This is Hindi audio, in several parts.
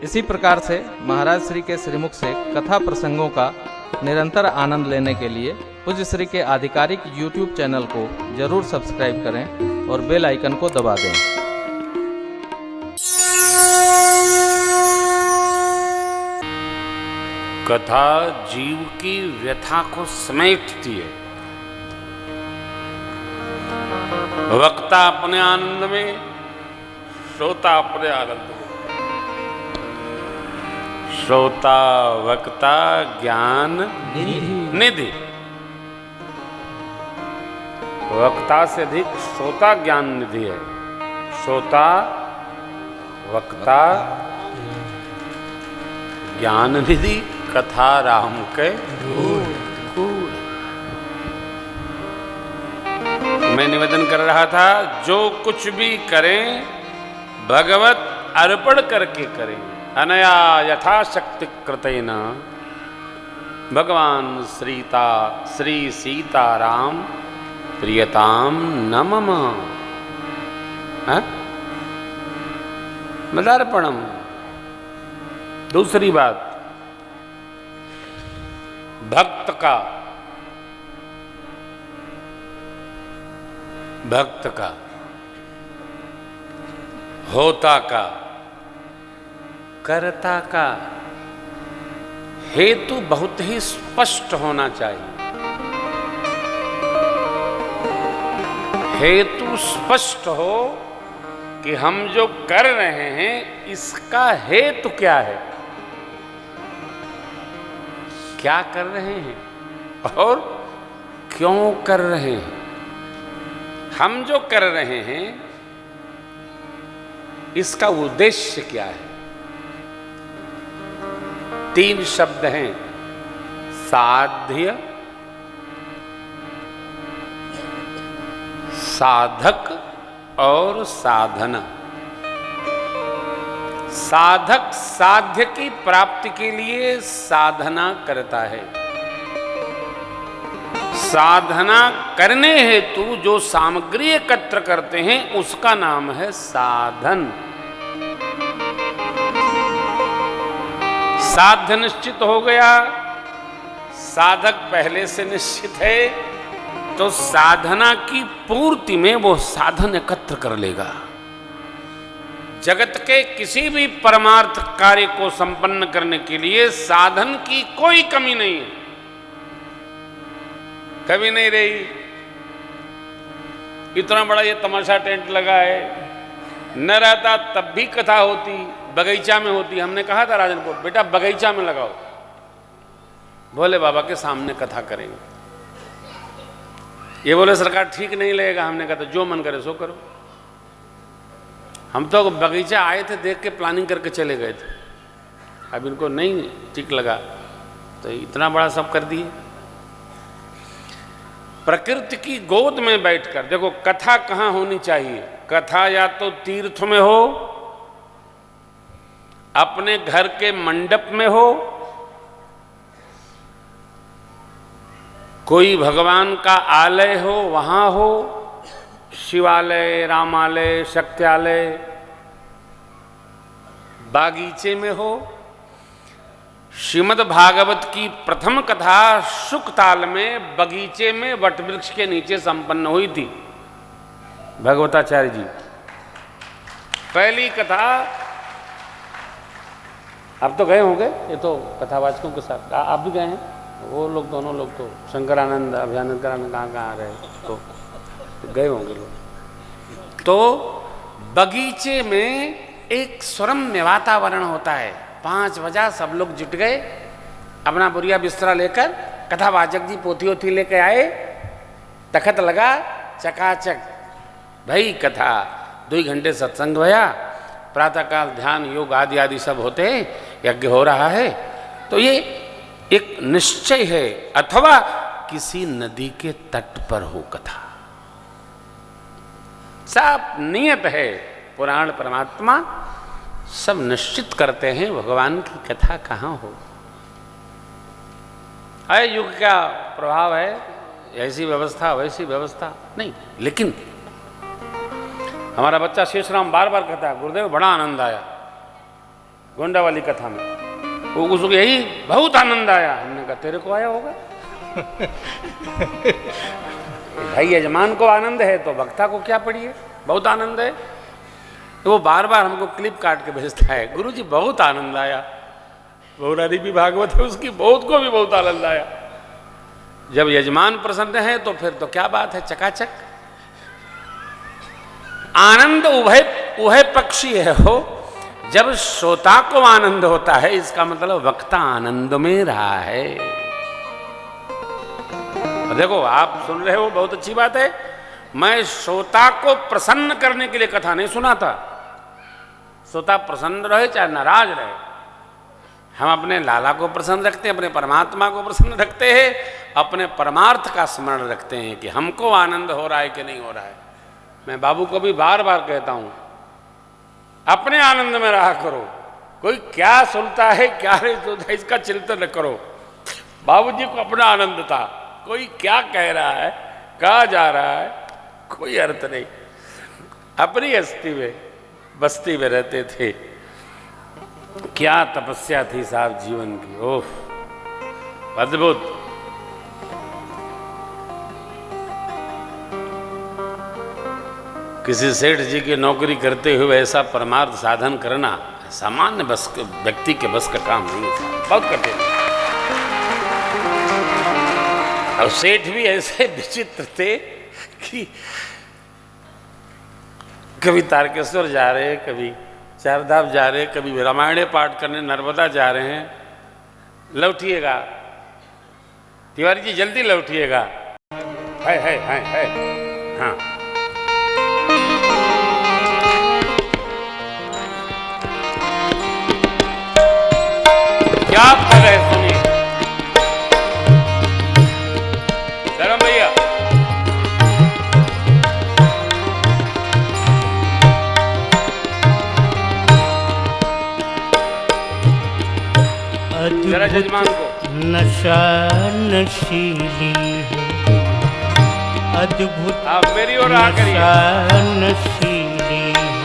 इसी प्रकार से महाराज श्री के श्रीमुख से कथा प्रसंगों का निरंतर आनंद लेने के लिए पूज्य श्री के आधिकारिक YouTube चैनल को जरूर सब्सक्राइब करें और बेल आइकन को दबा दें। कथा जीव की व्यथा को समेटती है। वक्ता अपने आनंद में, श्रोता अपने आनंद में। श्रोता वक्ता ज्ञान निधि। वक्ता से अधिक श्रोता ज्ञान निधि है। श्रोता वक्ता ज्ञान निधि कथा राम के गुण। मैं निवेदन कर रहा था, जो कुछ भी करें भगवत अर्पण करके करें। अनया यथाशक्ति कृतेन भगवान श्री सीताराम प्रियताम न मम मदार्पणम। दूसरी बात, भक्त का होता का कर्ता का हेतु बहुत ही स्पष्ट होना चाहिए। हेतु स्पष्ट हो कि हम जो कर रहे हैं इसका हेतु क्या है, क्या कर रहे हैं और क्यों कर रहे हैं। हम जो कर रहे हैं इसका उद्देश्य क्या है। 3 शब्द हैं, साध्य, साधक और साधना। साधक साध्य की प्राप्ति के लिए साधना करता है। साधना करने हेतु जो सामग्री एकत्र करते हैं उसका नाम है साधन। साध्य निश्चित हो गया, साधक पहले से निश्चित है, तो साधना की पूर्ति में वो साधन एकत्र कर लेगा। जगत के किसी भी परमार्थ कार्य को संपन्न करने के लिए साधन की कोई कमी नहीं है, कभी नहीं रही। इतना बड़ा ये तमाशा टेंट लगा है, न रहता तब भी कथा होती, बगीचा में होती। हमने कहा था राजन को, बेटा बगीचा में लगाओ, भोले बाबा के सामने कथा करेंगे। ये बोले सरकार ठीक नहीं लगेगा। हमने कहा था जो मन करे सो करो। हम तो बगीचा आए थे, देख के प्लानिंग करके चले गए थे। अब इनको नहीं ठीक लगा तो इतना बड़ा सब कर दिए। प्रकृति की गोद में बैठकर देखो, कथा कहाँ होनी चाहिए। कथा या तो तीर्थ में हो, अपने घर के मंडप में हो, कोई भगवान का आलय हो वहां हो, शिवालय, रामालय, शक्त्यालय, बागीचे में हो। श्रीमद् भागवत की प्रथम कथा शुकताल में बगीचे में वटवृक्ष के नीचे संपन्न हुई थी। भगवताचार्य जी पहली कथा। अब तो गए होंगे, ये तो कथावाचकों के साथ आप भी गए हैं। वो लोग, दोनों लोग तो शंकरानंद, अभयानंद करानंद कहाँ रहे, तो गए होंगे लोग। तो बगीचे में एक स्वरम्य वातावरण होता है। 5 बजा सब लोग जुट गए, अपना बुरिया बिस्तरा लेकर, कथावाचक जी पोथी ओथी लेके आए, तखत लगा, चकाचक भाई कथा। 2 घंटे सत्संग भया, प्रातःकाल ध्यान योग आदि आदि सब होते हैं, यज्ञ हो रहा है। तो ये एक निश्चय है। अथवा किसी नदी के तट पर हो कथा, सब नियत है। पुराण परमात्मा सब निश्चित करते हैं भगवान की कथा कहाँ हो। है युग का प्रभाव है, ऐसी व्यवस्था वैसी व्यवस्था नहीं। लेकिन हमारा बच्चा शेषराम बार बार कहता है, गुरुदेव बड़ा आनंद आया। गोंडा वाली कथा में। वो उसको यही बहुत आनंद आया। हमने कहा तेरे को आया होगा। भाई यजमान को आनंद है तो वक्ता को क्या पड़ी है, बहुत आनंद है। तो वो बार बार हमको क्लिप काट के भेजता है, गुरुजी बहुत आनंद आया। बहुरारी भी भागवत है उसकी, बहुत को भी बहुत आनंद आया। जब यजमान प्रसन्न है तो फिर तो क्या बात है, चकाचक आनंद उभय पक्षी है हो। जब श्रोता को आनंद होता है इसका मतलब वक्ता आनंद में रहा है। देखो आप सुन रहे हो, बहुत अच्छी बात है। मैं श्रोता को प्रसन्न करने के लिए कथा नहीं सुनाता। श्रोता प्रसन्न रहे चाहे नाराज रहे, हम अपने लाला को प्रसन्न रखते हैं, अपने परमात्मा को प्रसन्न रखते हैं, अपने परमार्थ का स्मरण रखते हैं कि हमको आनंद हो रहा है कि नहीं हो रहा है। मैं बाबू को भी बार बार कहता हूं, अपने आनंद में रहा करो। कोई क्या सुनता है क्या नहीं सुनता इसका चिंतन न करो। बाबूजी को अपना आनंद था, कोई क्या कह रहा है, कहा जा रहा है, कोई अर्थ नहीं। अपनी हस्ती में बस्ती में रहते थे। क्या तपस्या थी साहब जीवन की, ओह अद्भुत। किसी सेठ जी की नौकरी करते हुए ऐसा परमार्थ साधन करना सामान्य बस व्यक्ति के बस का काम नहीं है, बहुत कठिन। और सेठ भी ऐसे विचित्र थे कि कभी तारकेश्वर जा रहे हैं, कभी चारधाम जा रहे हैं, कभी रामायण पाठ करने नर्मदा जा रहे हैं। लौटिएगा तिवारी जी, जल्दी लौटिएगा। है हाँ, क्या कर रहे सुनिए धर्म भैया। जरा जजमान को। नशा नशीली है, अद्भुत आप मेरी ओर आ करिए। नशा नशीली है,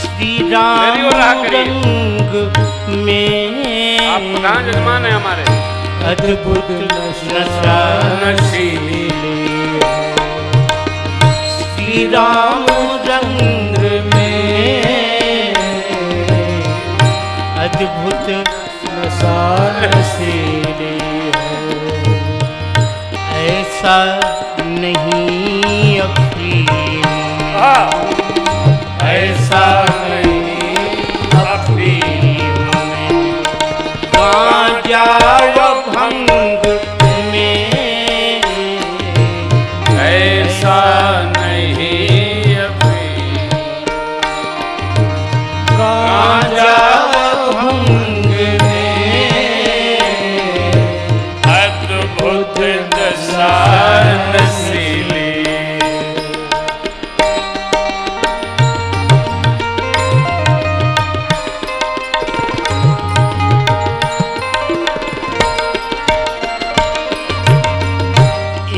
श्री राम मेरी ओर आ करिए। रंग में आप प्रधान जजमान है हमारे। अद्भुत नशा नशीली है, श्री राम रंग में अद्भुत नशा नशीली है। ऐसा नहीं अफीम, ऐसा नहीं अफीम में, गांजा व भंग में, ऐसा नहीं अफीम, गांजा व भंग में अद्भुत नशा नशीली।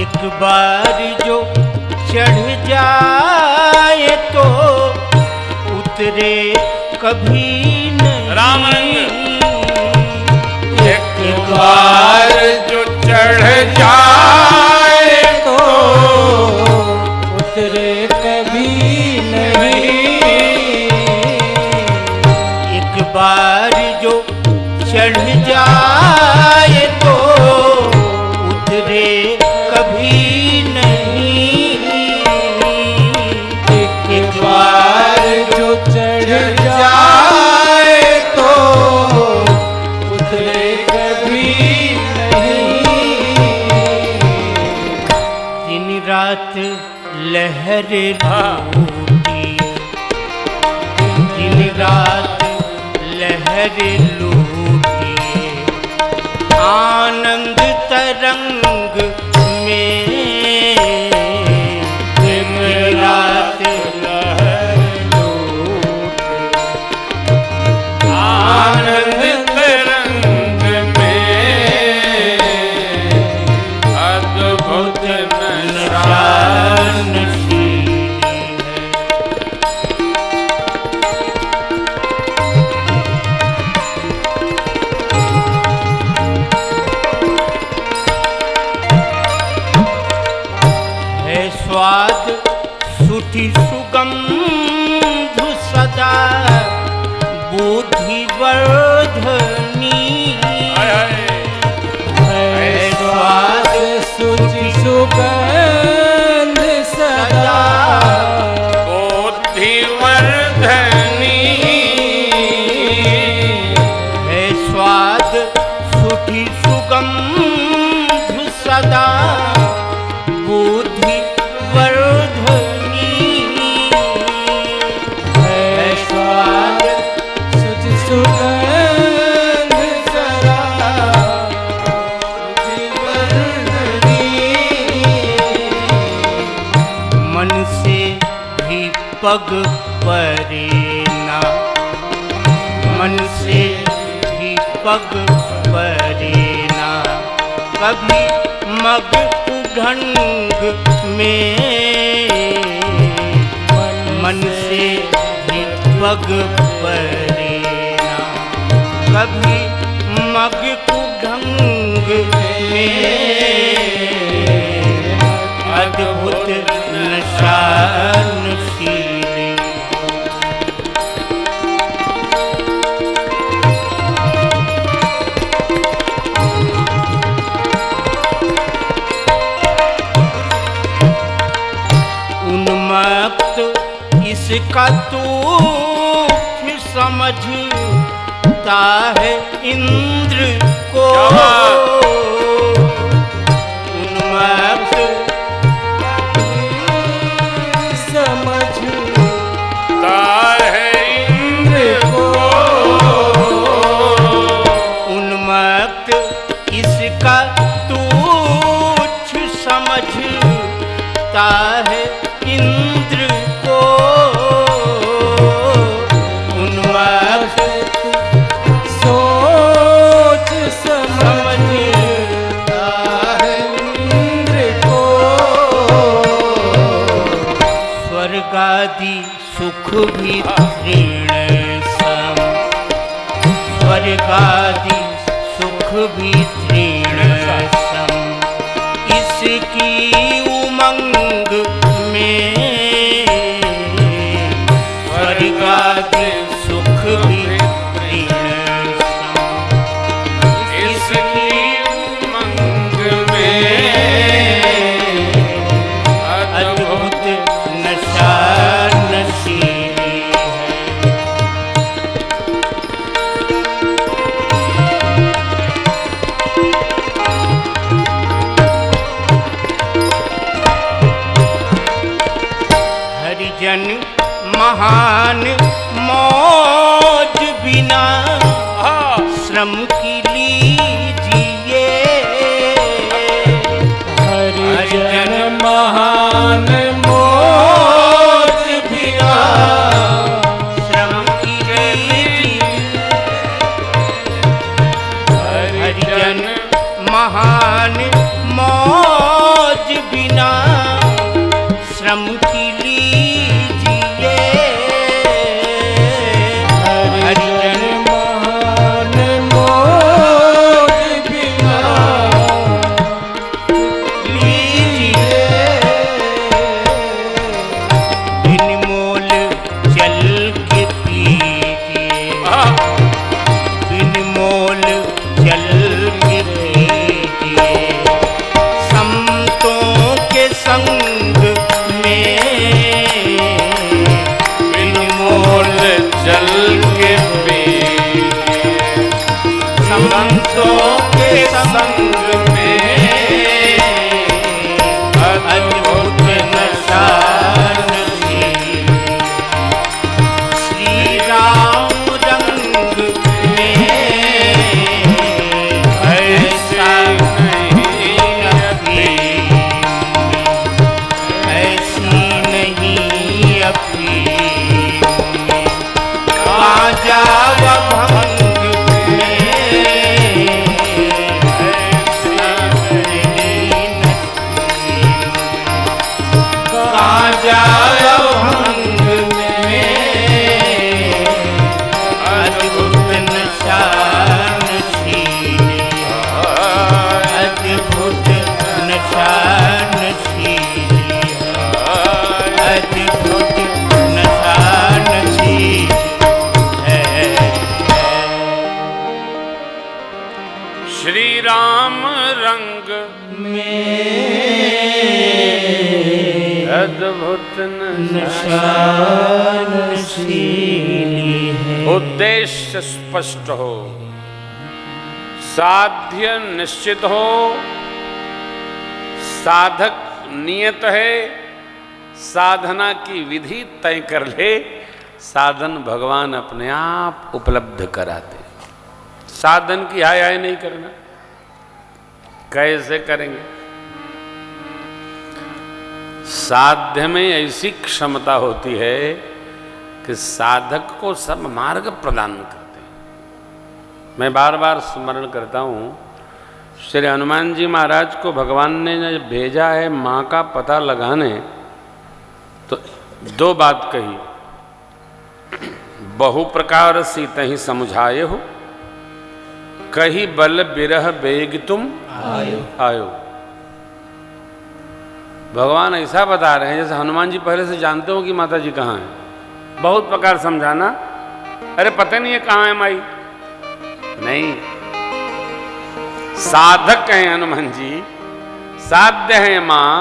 एक बार जो चढ़ जाए तो उतरे कभी नहीं। राम एक बार जो चढ़ जाए तो उतरे कभी नहीं। एक बार जो चढ़ जाए तो उतरे कभी नहीं। एक बार जो चढ़ जाए तो उतरे कभी नहीं। दिन रात लहर लूटी, दिन रात लहर लूटी, आनंद तरंग में दिन रात लहर लूटी, आनंद तरंग में अद्भुत नशा नशीली है। बुद्धिवर्धनी है स्वाद शुचि सुगंध सदा बुद्धिवर्धनी है स्वाद सुधि सुगंध सदा बुद्धि वर्धनी है स्वाद शुचि सुगंध सदा बुद्धिवर्धनी। मन से भी पग परे ना, मन से भी पग परे ना, कभी मग ढंग में मन से भी पग परे ना, कभी मग ढंग में अद्भुत नशा नशीली। उन्मत्त इसका तूफ समझता है इंद्र को, उन्मत्त समझता है इंद्र को, उन्मत्त इसका तुच्छ समझता है इंद्र को, उन्मत्त सोच समझता है इंद्र को। स्वर्गादि सुख भी तृण सम, स्वर्गादि सुख भी तृण सम, इसकी उमंग में स्वर्गादि सुख भी तृण सम, इसकी उमंग में अद्भुत नशा नशीली है। हरिजन महान मौज बिना श्रम की लीजिए, हरिजन महान मौज बिना श्रम की लीजिए, हरिजन महान मौज बिना श्रम की लीजिए, हरिजन महान मौज श्री राम रंग अद्भुत नशानशीली है। उद्देश्य स्पष्ट हो, साध्य निश्चित हो, साधक नियत है, साधना की विधि तय कर ले, साधन भगवान अपने आप उपलब्ध कराते। साधन की हाय हाय नहीं करना। कैसे करेंगे? साध्य में ऐसी क्षमता होती है कि साधक को सब मार्ग प्रदान करते हैं। मैं बार बार स्मरण करता हूँ, श्री हनुमान जी महाराज को भगवान ने जब भेजा है माँ का पता लगाने, तो दो बात कही, बहु प्रकार सीतहि समझाए हो, कही बल बिरह बेग तुम आयो। भगवान ऐसा बता रहे हैं जैसे हनुमान जी पहले से जानते हो कि माता जी कहाँ हैं। बहुत प्रकार समझाना, अरे पता नहीं है कहाँ है माई। नहीं, साधक हैं हनुमान जी, साध्य है माँ।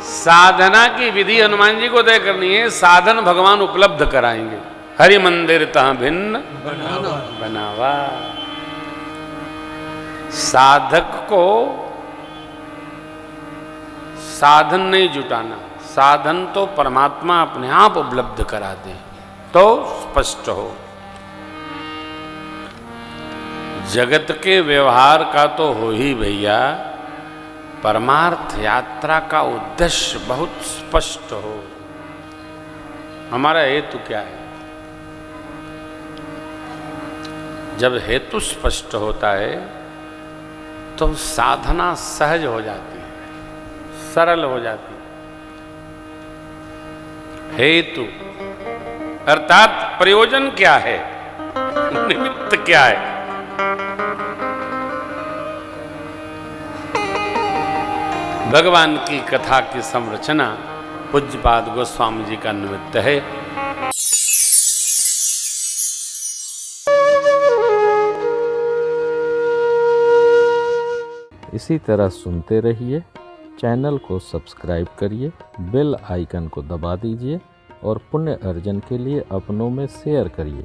साधना की विधि हनुमान जी को तय करनी है, साधन भगवान उपलब्ध कराएंगे। हरि मंदिर तहाँ भिन्न बनावा। साधक को साधन नहीं जुटाना, साधन तो परमात्मा अपने आप उपलब्ध करा दे तो स्पष्ट हो। जगत के व्यवहार का तो हो ही भैया, परमार्थ यात्रा का उद्देश्य बहुत स्पष्ट हो। हमारा हेतु क्या है? जब हेतु स्पष्ट होता है तो साधना सहज हो जाती है, सरल हो जाती है। हेतु अर्थात प्रयोजन क्या है, निमित्त क्या है? भगवान की कथा की संरचना पूज्यपाद गोस्वामी जी का निमित्त है। इसी तरह सुनते रहिए, चैनल को सब्सक्राइब करिए, बेल आइकन को दबा दीजिए और पुण्य अर्जन के लिए अपनों में शेयर करिए।